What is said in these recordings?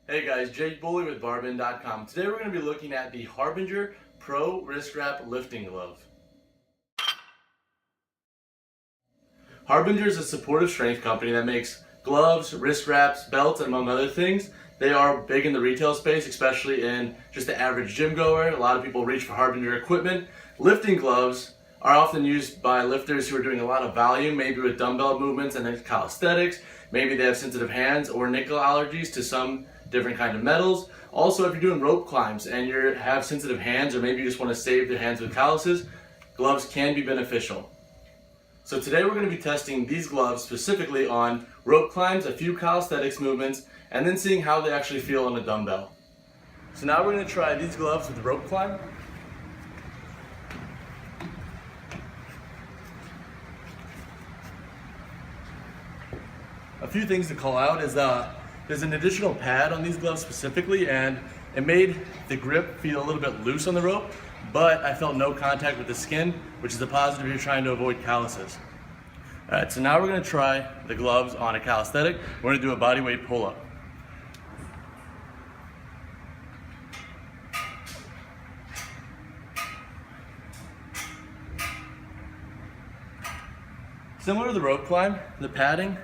Hey guys, Jake Bully with Barbin.com. Today we're going to be looking at the Harbinger Pro Wristwrap Lifting Glove. Harbinger is a supportive strength company that makes gloves, wrist wraps, belts, and among other things. They are big in the retail space, especially in just the average gym goer. A lot of people reach for Harbinger equipment. Lifting gloves are often used by lifters who are doing a lot of volume, maybe with dumbbell movements and then calisthenics. Maybe they have sensitive hands or nickel allergies to some different kind of metals. Also, if you're doing rope climbs and you have sensitive hands, or maybe you just want to save your hands with calluses, gloves can be beneficial. So today we're going to be testing these gloves specifically on rope climbs, a few calisthenics movements, and then seeing how they actually feel on a dumbbell. So now we're going to try these gloves with rope climb. A few things to call out is there's an additional pad on these gloves specifically, and it made the grip feel a little bit loose on the rope, but I felt no contact with the skin, which is a positive if you're trying to avoid calluses. Alright, so now we're going to try the gloves on a calisthenic. We're going to do a bodyweight pull-up. Similar to the rope climb, the padding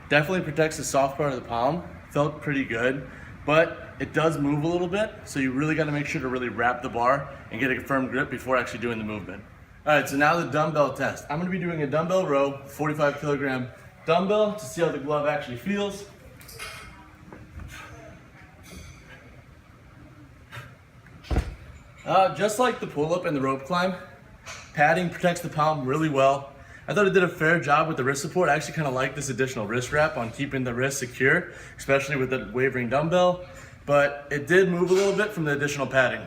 definitely protects the soft part of the palm. Felt pretty good, but it does move a little bit, so you really got to make sure to really wrap the bar and get a firm grip before actually doing the movement. Alright, so now the dumbbell test. I'm going to be doing a dumbbell row, 45 kilogram dumbbell, to see how the glove actually feels. Just like the pull-up and the rope climb, padding protects the palm really well. I thought it did a fair job with the wrist support. I actually kind of like this additional wrist wrap on keeping the wrist secure, especially with the wavering dumbbell, but it did move a little bit from the additional padding.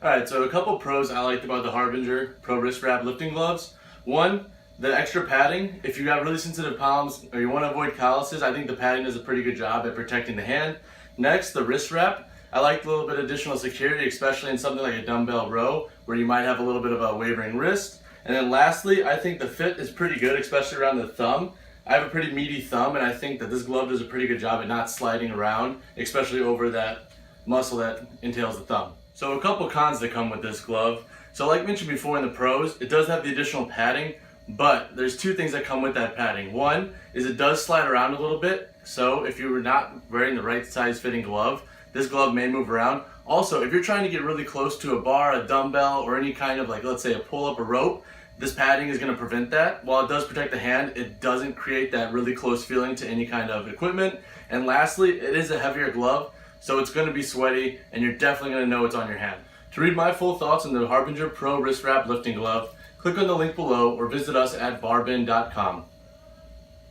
Alright, so a couple pros I liked about the Harbinger Pro Wrist Wrap lifting gloves. One, the extra padding. If you have really sensitive palms or you want to avoid calluses, I think the padding does a pretty good job at protecting the hand. Next, the wrist wrap. I liked a little bit of additional security, especially in something like a dumbbell row where you might have a little bit of a wavering wrist. And then lastly, I think the fit is pretty good, especially around the thumb. I have a pretty meaty thumb, and I think that this glove does a pretty good job at not sliding around, especially over that muscle that entails the thumb. So a couple cons that come with this glove. So like mentioned before in the pros, it does have the additional padding, but there's two things that come with that padding. One is it does slide around a little bit, so if you were not wearing the right size fitting glove, this glove may move around. Also, if you're trying to get really close to a bar, a dumbbell, or any kind of, like, let's say a pull-up or rope, this padding is going to prevent that. While it does protect the hand, it doesn't create that really close feeling to any kind of equipment. And lastly, it is a heavier glove, so it's going to be sweaty, and you're definitely going to know it's on your hand. To read my full thoughts on the Harbinger Pro Wrist Wrap Lifting Glove, click on the link below or visit us at Barbin.com.